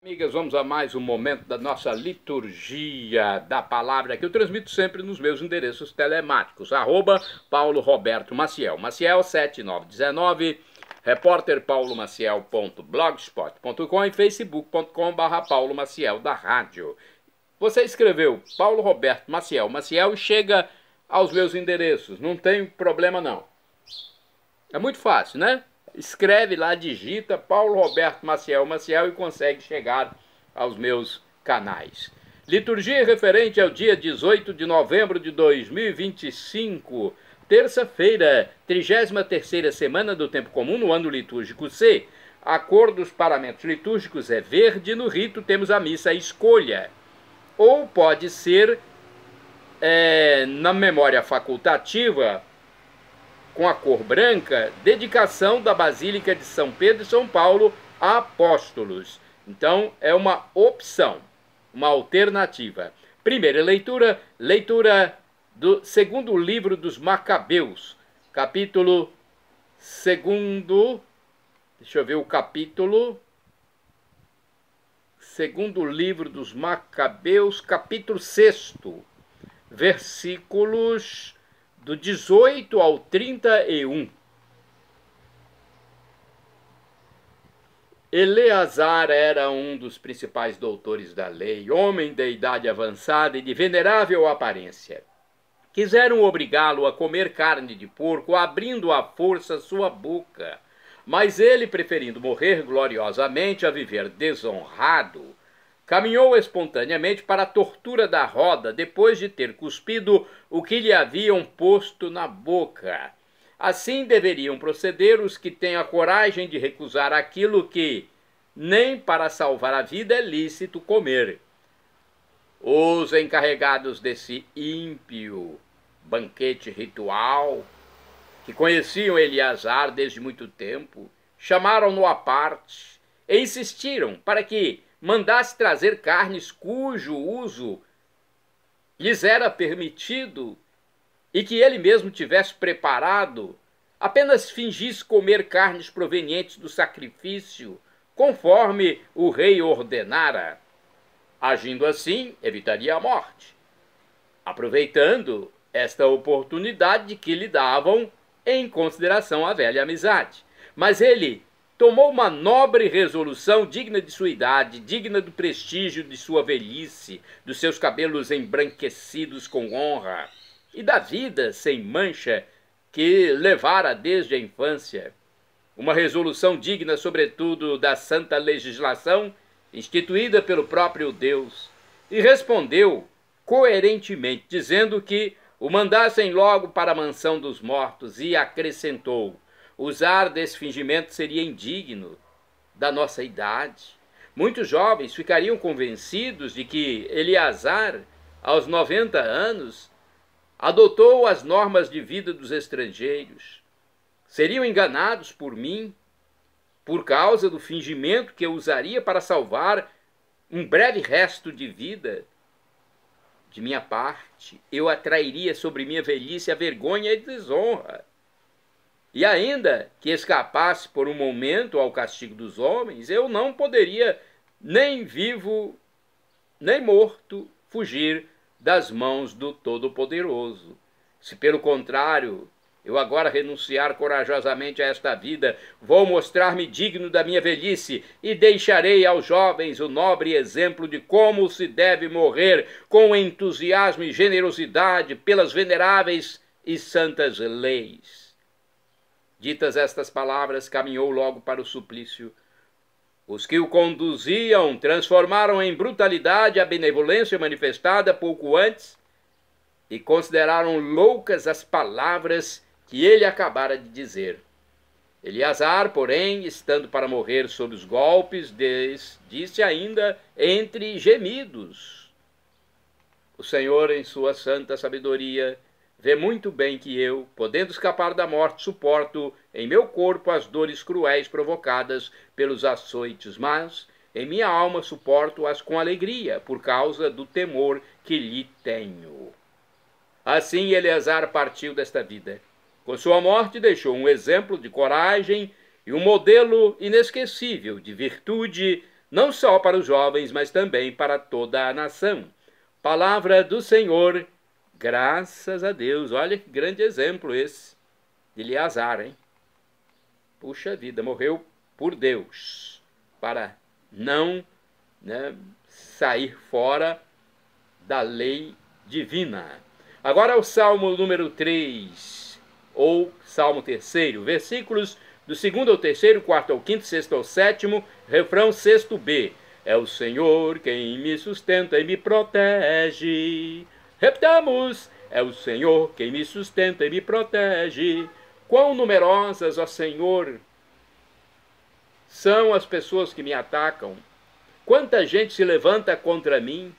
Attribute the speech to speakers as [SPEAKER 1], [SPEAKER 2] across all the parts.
[SPEAKER 1] Amigas, vamos a mais um momento da nossa liturgia da palavra que eu transmito sempre nos meus endereços telemáticos, @PauloRobertoMaciel, Maciel 7919, repórterpaulomaciel.blogspot.com e facebook.com/Paulo Maciel da rádio. Você escreveu Paulo Roberto Maciel, Maciel e chega aos meus endereços, não tem problema não. É muito fácil, né? Escreve lá, digita Paulo Roberto Maciel, Maciel e consegue chegar aos meus canais. Liturgia referente ao dia 18 de novembro de 2025, terça-feira, 33ª semana do tempo comum no ano litúrgico C. A cor dos paramentos litúrgicos é verde, no rito temos a missa escolha. Ou pode ser, na memória facultativa, com a cor branca, dedicação da Basílica de São Pedro e São Paulo a apóstolos. Então, é uma opção, uma alternativa. Primeira leitura, leitura do segundo livro dos Macabeus, capítulo 2º, deixa eu ver o capítulo, segundo livro dos Macabeus, capítulo 6º, versículos do 18 ao 31. Eleazar era um dos principais doutores da lei, homem de idade avançada e de venerável aparência. Quiseram obrigá-lo a comer carne de porco, abrindo à força sua boca. Mas ele, preferindo morrer gloriosamente a viver desonrado, caminhou espontaneamente para a tortura da roda, depois de ter cuspido o que lhe haviam posto na boca. Assim deveriam proceder os que têm a coragem de recusar aquilo que nem para salvar a vida é lícito comer. Os encarregados desse ímpio banquete ritual, que conheciam Eleazar desde muito tempo, chamaram-no à parte e insistiram para que mandasse trazer carnes cujo uso lhes era permitido e que ele mesmo tivesse preparado, apenas fingisse comer carnes provenientes do sacrifício, conforme o rei ordenara. Agindo assim, evitaria a morte, aproveitando esta oportunidade que lhe davam em consideração a velha amizade. Mas ele tomou uma nobre resolução digna de sua idade, digna do prestígio de sua velhice, dos seus cabelos embranquecidos com honra e da vida sem mancha que levara desde a infância. Uma resolução digna, sobretudo, da santa legislação instituída pelo próprio Deus. E respondeu coerentemente, dizendo que o mandassem logo para a mansão dos mortos, e acrescentou: usar desse fingimento seria indigno da nossa idade. Muitos jovens ficariam convencidos de que Eleazar, aos 90 anos, adotou as normas de vida dos estrangeiros. Seriam enganados por mim, por causa do fingimento que eu usaria para salvar um breve resto de vida. De minha parte, eu atrairia sobre minha velhice a vergonha e a desonra. E ainda que escapasse por um momento ao castigo dos homens, eu não poderia, nem vivo, nem morto, fugir das mãos do Todo-Poderoso. Se, pelo contrário, eu agora renunciar corajosamente a esta vida, vou mostrar-me digno da minha velhice e deixarei aos jovens o nobre exemplo de como se deve morrer com entusiasmo e generosidade pelas veneráveis e santas leis. Ditas estas palavras, caminhou logo para o suplício. Os que o conduziam transformaram em brutalidade a benevolência manifestada pouco antes e consideraram loucas as palavras que ele acabara de dizer. Eleazar, porém, estando para morrer sob os golpes, disse ainda entre gemidos: o Senhor, em sua santa sabedoria, vê muito bem que eu, podendo escapar da morte, suporto em meu corpo as dores cruéis provocadas pelos açoites, mas em minha alma suporto-as com alegria, por causa do temor que lhe tenho. Assim Eleazar partiu desta vida. Com sua morte deixou um exemplo de coragem e um modelo inesquecível de virtude não só para os jovens, mas também para toda a nação. Palavra do Senhor, graças a Deus. Olha que grande exemplo esse de Eleazar, hein? Puxa vida, morreu por Deus, para não, sair fora da lei divina. Agora o Salmo número 3, ou Salmo 3º, versículos do 2º ao 3º, 4º ao 5º, 6º ao 7º, refrão 6º-B. É o Senhor quem me sustenta e me protege. Repetamos, é o Senhor quem me sustenta e me protege. Quão numerosas, ó Senhor, são as pessoas que me atacam. Quanta gente se levanta contra mim.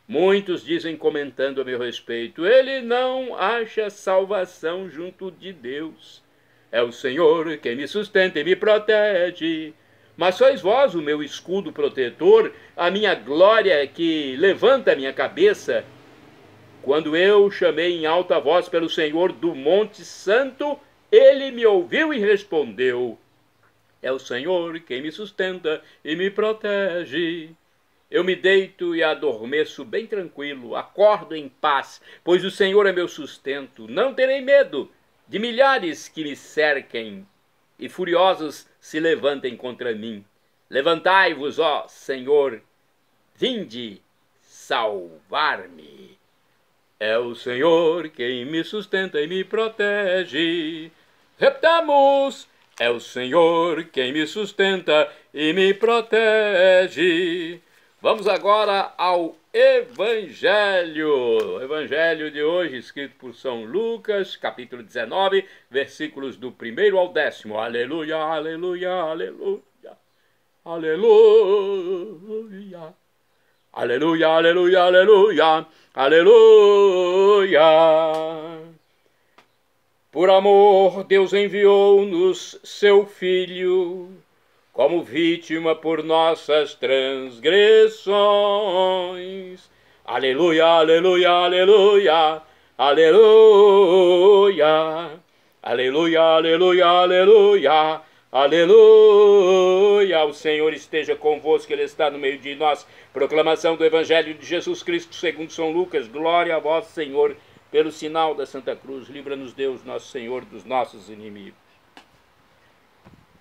[SPEAKER 1] Muitos dizem, comentando a meu respeito, ele não acha salvação junto de Deus. É o Senhor quem me sustenta e me protege. Mas sois vós o meu escudo protetor, a minha glória que levanta a minha cabeça. Quando eu chamei em alta voz pelo Senhor do Monte Santo, ele me ouviu e respondeu. É o Senhor quem me sustenta e me protege. Eu me deito e adormeço bem tranquilo, acordo em paz, pois o Senhor é meu sustento. Não terei medo de milhares que me cerquem e furiosos se levantem contra mim. Levantai-vos, ó Senhor, vinde salvar-me. É o Senhor quem me sustenta e me protege. Repetamos, é o Senhor quem me sustenta e me protege. Vamos agora ao Evangelho. O Evangelho de hoje, escrito por São Lucas, capítulo 19, versículos do 1º ao 10º. Aleluia, aleluia, aleluia. Aleluia. Aleluia, aleluia, aleluia. Aleluia. Por amor, Deus enviou-nos seu Filho como vítima por nossas transgressões. Aleluia, aleluia, aleluia, aleluia, aleluia, aleluia, aleluia, aleluia. O Senhor esteja convosco, Ele está no meio de nós. Proclamação do Evangelho de Jesus Cristo segundo São Lucas. Glória a vós, Senhor, pelo sinal da Santa Cruz. Livra-nos, Deus, nosso Senhor, dos nossos inimigos.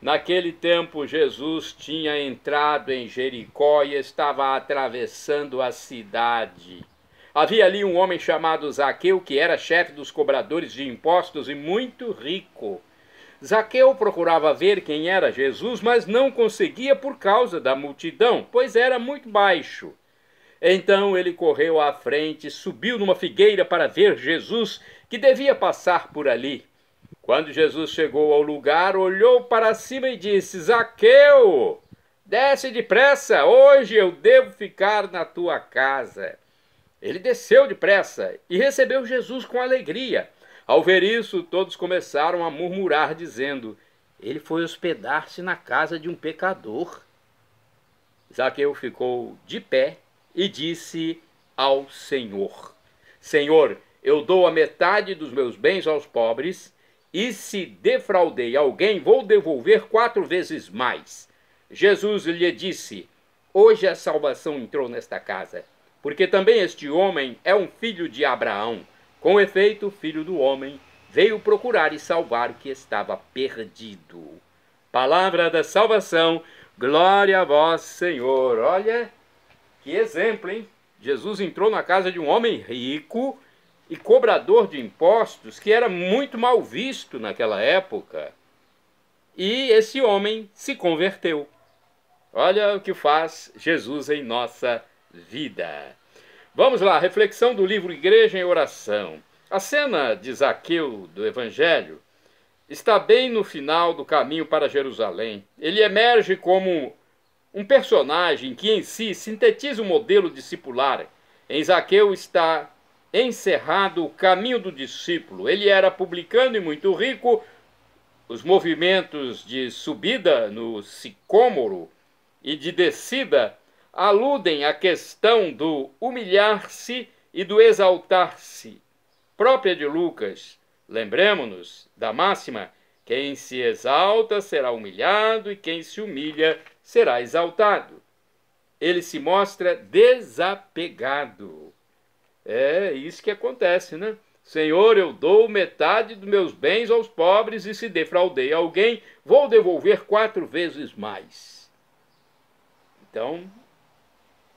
[SPEAKER 1] Naquele tempo, Jesus tinha entrado em Jericó e estava atravessando a cidade. Havia ali um homem chamado Zaqueu, que era chefe dos cobradores de impostos e muito rico. Zaqueu procurava ver quem era Jesus, mas não conseguia por causa da multidão, pois era muito baixo. Então ele correu à frente, subiu numa figueira para ver Jesus, que devia passar por ali. Quando Jesus chegou ao lugar, olhou para cima e disse: Zaqueu, desce depressa, hoje eu devo ficar na tua casa. Ele desceu depressa e recebeu Jesus com alegria. Ao ver isso, todos começaram a murmurar, dizendo: ele foi hospedar-se na casa de um pecador. Zaqueu ficou de pé e disse ao Senhor: Senhor, eu dou a metade dos meus bens aos pobres, e se defraudei alguém, vou devolver 4 vezes mais. Jesus lhe disse: hoje a salvação entrou nesta casa, porque também este homem é um filho de Abraão. Com efeito, o Filho do Homem veio procurar e salvar o que estava perdido. Palavra da salvação, glória a vós, Senhor. Olha que exemplo, hein? Jesus entrou na casa de um homem rico e cobrador de impostos, que era muito mal visto naquela época. E esse homem se converteu. Olha o que faz Jesus em nossa vida. Vamos lá, reflexão do livro Igreja em Oração. A cena de Zaqueu do Evangelho está bem no final do caminho para Jerusalém. Ele emerge como um personagem que em si sintetiza o modelo discipular. Em Zaqueu está encerrado o caminho do discípulo. Ele era publicano e muito rico. Os movimentos de subida no sicômoro e de descida aludem à questão do humilhar-se e do exaltar-se, própria de Lucas. Lembremos-nos da máxima: quem se exalta será humilhado e quem se humilha será exaltado. ele se mostra desapegado. É isso que acontece, né? Senhor, eu dou metade dos meus bens aos pobres, e se defraudei alguém, vou devolver 4 vezes mais. Então,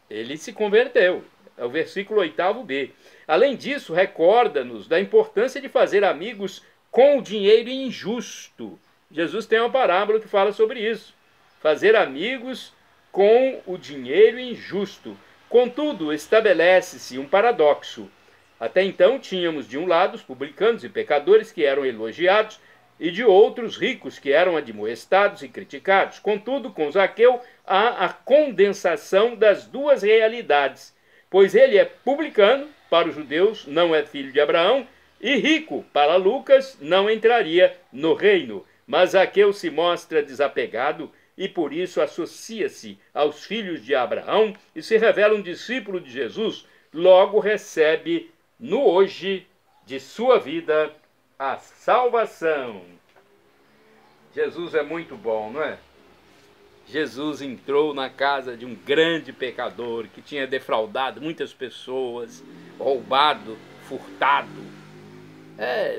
[SPEAKER 1] ele se converteu. É o versículo 8b. Além disso, recorda-nos da importância de fazer amigos com o dinheiro injusto. Jesus tem uma parábola que fala sobre isso. Fazer amigos com o dinheiro injusto. Contudo, estabelece-se um paradoxo. Até então tínhamos de um lado os publicanos e pecadores que eram elogiados, e de outros ricos que eram admoestados e criticados. Contudo, com Zaqueu há a condensação das duas realidades, pois ele é publicano, para os judeus não é filho de Abraão, e rico, para Lucas não entraria no reino. Mas Zaqueu se mostra desapegado e por isso associa-se aos filhos de Abraão e se revela um discípulo de Jesus, logo recebe no hoje de sua vida a salvação. Jesus é muito bom, não é? Jesus entrou na casa de um grande pecador que tinha defraudado muitas pessoas, roubado, furtado.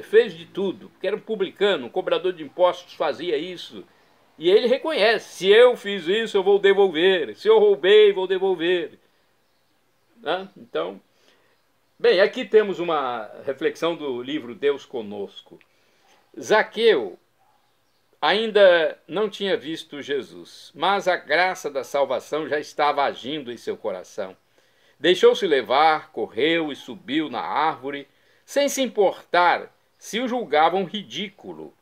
[SPEAKER 1] Fez de tudo, porque era um publicano, um cobrador de impostos, fazia isso. E ele reconhece, se eu fiz isso, eu vou devolver. Se eu roubei, vou devolver. Então, bem, aqui temos uma reflexão do livro Deus Conosco. Zaqueu ainda não tinha visto Jesus, mas a graça da salvação já estava agindo em seu coração. Deixou-se levar, correu e subiu na árvore, sem se importar se o julgavam ridículo.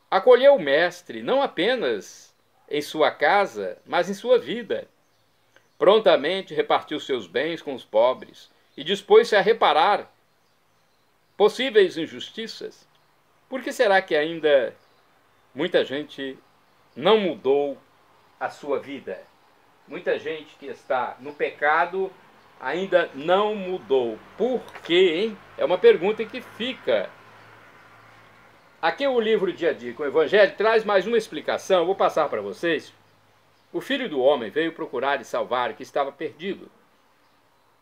[SPEAKER 1] Acolheu o mestre não apenas em sua casa, mas em sua vida. Prontamente repartiu seus bens com os pobres e dispôs-se a reparar possíveis injustiças. Por que será que ainda muita gente não mudou a sua vida? Muita gente que está no pecado ainda não mudou. Por quê, hein? É uma pergunta que fica. Aqui o livro Dia a Dia com o Evangelho traz mais uma explicação, eu vou passar para vocês. O Filho do Homem veio procurar e salvar o que estava perdido.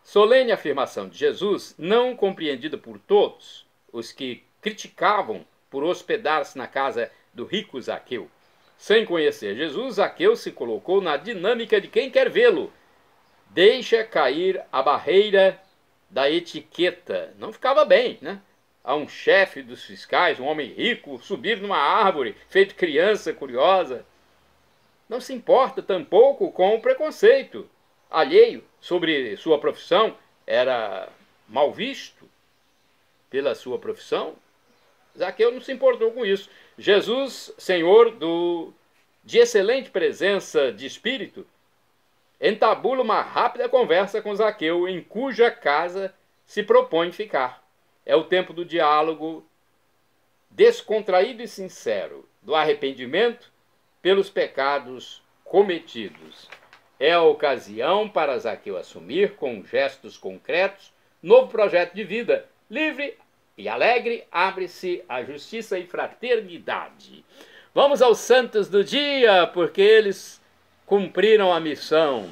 [SPEAKER 1] Solene afirmação de Jesus, não compreendida por todos, os que criticavam por hospedar-se na casa do rico Zaqueu. Sem conhecer Jesus, Zaqueu se colocou na dinâmica de quem quer vê-lo. Deixa cair a barreira da etiqueta. Não ficava bem, né? A um chefe dos fiscais, um homem rico, subir numa árvore, feito criança curiosa. Não se importa tampouco com o preconceito alheio sobre sua profissão. Era mal visto pela sua profissão. Zaqueu não se importou com isso. Jesus, Senhor de excelente presença de espírito, entabula uma rápida conversa com Zaqueu, em cuja casa se propõe ficar. É o tempo do diálogo descontraído e sincero, do arrependimento pelos pecados cometidos. É a ocasião para Zaqueu assumir, com gestos concretos, novo projeto de vida. Livre e alegre, abre-se a justiça e fraternidade. Vamos aos santos do dia, porque eles cumpriram a missão.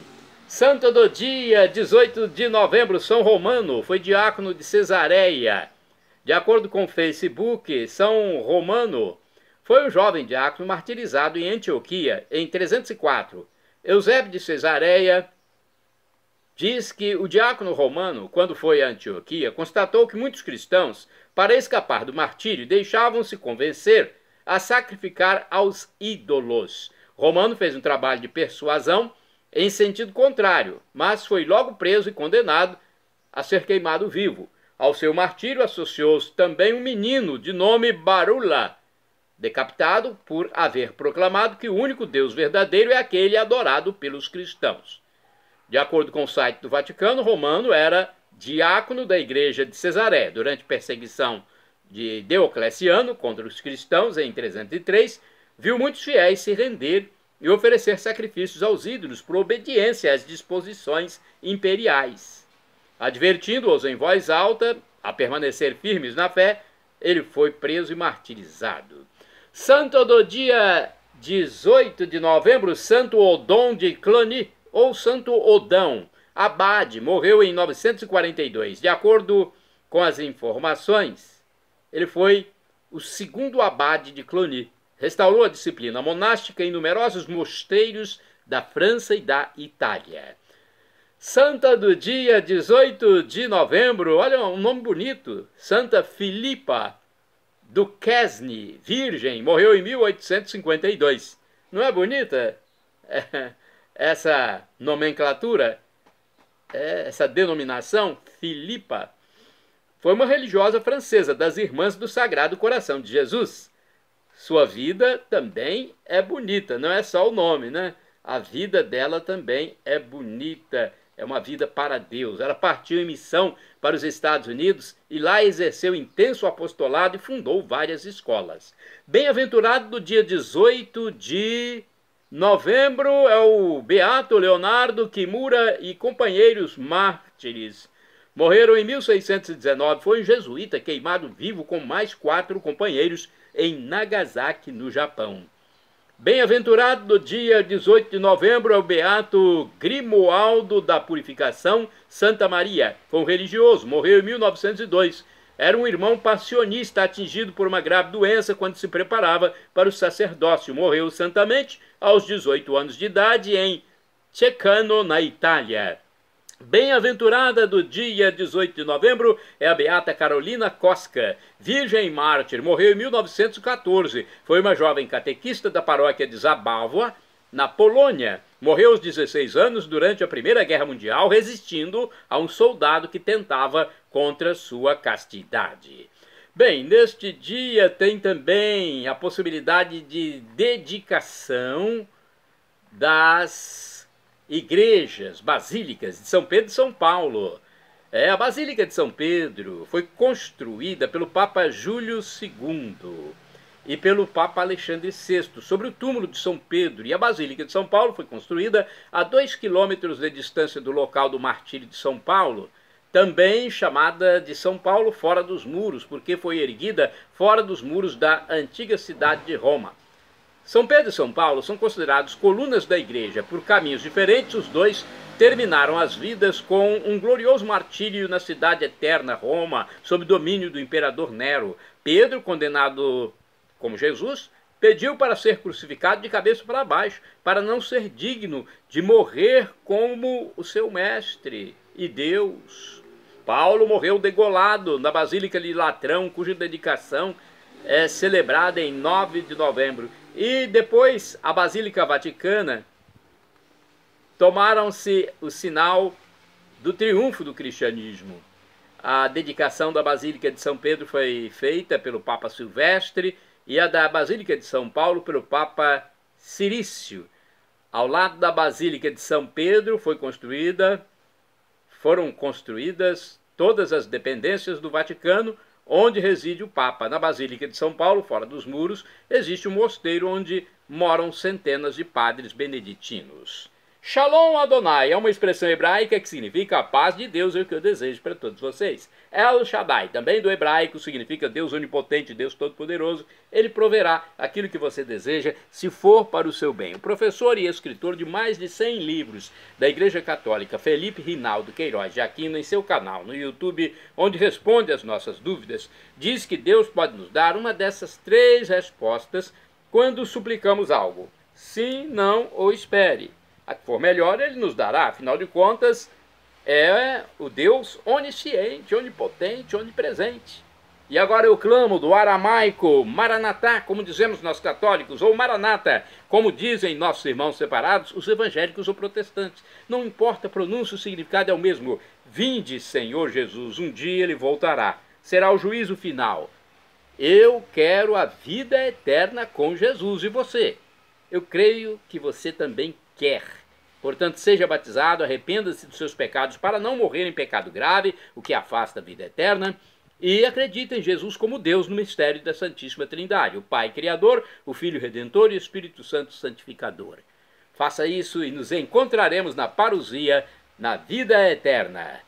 [SPEAKER 1] Santo do dia, 18 de novembro, São Romano, foi diácono de Cesareia. De acordo com o Facebook, São Romano foi um jovem diácono martirizado em Antioquia em 304. Eusébio de Cesareia diz que o diácono romano, quando foi a Antioquia, constatou que muitos cristãos, para escapar do martírio, deixavam-se convencer a sacrificar aos ídolos. Romano fez um trabalho de persuasão em sentido contrário, mas foi logo preso e condenado a ser queimado vivo. Ao seu martírio associou-se também um menino de nome Barula, decapitado por haver proclamado que o único Deus verdadeiro é aquele adorado pelos cristãos. De acordo com o site do Vaticano, Romano era diácono da igreja de Cesareia. Durante a perseguição de Diocleciano contra os cristãos em 303, viu muitos fiéis se render e oferecer sacrifícios aos ídolos por obediência às disposições imperiais. Advertindo-os em voz alta a permanecer firmes na fé, ele foi preso e martirizado. Santo do dia 18 de novembro, Santo Odon de Cluny, ou Santo Odão, abade, morreu em 942. De acordo com as informações, ele foi o segundo abade de Cluny. Restaurou a disciplina monástica em numerosos mosteiros da França e da Itália. Santa do dia 18 de novembro, olha um nome bonito, Santa Filipa do Quesne, virgem, morreu em 1852. Não é bonita essa nomenclatura, essa denominação? Filipa foi uma religiosa francesa das Irmãs do Sagrado Coração de Jesus. Sua vida também é bonita, não é só o nome, né? A vida dela também é bonita, é uma vida para Deus. Ela partiu em missão para os Estados Unidos e lá exerceu intenso apostolado e fundou várias escolas. Bem-aventurado do dia 18 de novembro é o Beato Leonardo Kimura e companheiros mártires. Morreram em 1619, foi um jesuíta queimado vivo com mais 4 companheiros em Nagasaki, no Japão. Bem-aventurado do dia 18 de novembro é o Beato Grimoaldo da Purificação Santa Maria. Foi um religioso, morreu em 1902. Era um irmão passionista atingido por uma grave doença quando se preparava para o sacerdócio. Morreu santamente aos 18 anos de idade em Ceccano, na Itália. Bem-aventurada do dia 18 de novembro é a Beata Carolina Kostka, virgem mártir, morreu em 1914. Foi uma jovem catequista da paróquia de Zabava, na Polônia. Morreu aos 16 anos durante a Primeira Guerra Mundial, resistindo a um soldado que tentava contra sua castidade. Bem, neste dia tem também a possibilidade de dedicação das igrejas, basílicas de São Pedro e São Paulo. A Basílica de São Pedro foi construída pelo Papa Júlio II e pelo Papa Alexandre VI, sobre o túmulo de São Pedro. E a Basílica de São Paulo foi construída a 2 quilômetros de distância do local do martírio de São Paulo, também chamada de São Paulo fora dos muros, porque foi erguida fora dos muros da antiga cidade de Roma. São Pedro e São Paulo são considerados colunas da igreja. Por caminhos diferentes, os dois terminaram as vidas com um glorioso martírio na cidade eterna, Roma, sob domínio do imperador Nero. Pedro, condenado como Jesus, pediu para ser crucificado de cabeça para baixo, para não ser digno de morrer como o seu mestre e Deus. Paulo morreu degolado na Basílica de Latrão, cuja dedicação é celebrada em 9 de novembro. E depois a Basílica Vaticana tomaram-se o sinal do triunfo do cristianismo. A dedicação da Basílica de São Pedro foi feita pelo Papa Silvestre e a da Basílica de São Paulo pelo Papa Cirício. Ao lado da Basílica de São Pedro foram construídas todas as dependências do Vaticano, onde reside o Papa. Na Basílica de São Paulo, fora dos muros, existe um mosteiro onde moram centenas de padres beneditinos. Shalom Adonai é uma expressão hebraica que significa a paz de Deus, é o que eu desejo para todos vocês. El Shaddai, também do hebraico, significa Deus onipotente, Deus todo-poderoso. Ele proverá aquilo que você deseja, se for para o seu bem. O professor e escritor de mais de 100 livros da Igreja Católica, Felipe Rinaldo Queiroz de Aquino, em seu canal no YouTube, onde responde às nossas dúvidas, diz que Deus pode nos dar uma dessas 3 respostas quando suplicamos algo: sim, não ou espere. A que for melhor, ele nos dará. Afinal de contas, é o Deus onisciente, onipotente, onipresente. E agora eu clamo do aramaico, Maranatá, como dizemos nós católicos, ou Maranata, como dizem nossos irmãos separados, os evangélicos ou protestantes. Não importa a pronúncia, o significado é o mesmo. Vinde, Senhor Jesus, um dia ele voltará. Será o juízo final. Eu quero a vida eterna com Jesus. E você? Eu creio que você também quer. Portanto, seja batizado, arrependa-se dos seus pecados para não morrer em pecado grave, o que afasta a vida eterna, e acredita em Jesus como Deus no mistério da Santíssima Trindade, o Pai Criador, o Filho Redentor e o Espírito Santo Santificador. Faça isso e nos encontraremos na parousia, na vida eterna.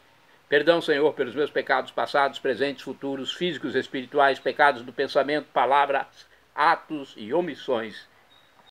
[SPEAKER 1] Perdão, Senhor, pelos meus pecados passados, presentes, futuros, físicos, espirituais, pecados do pensamento, palavras, atos e omissões.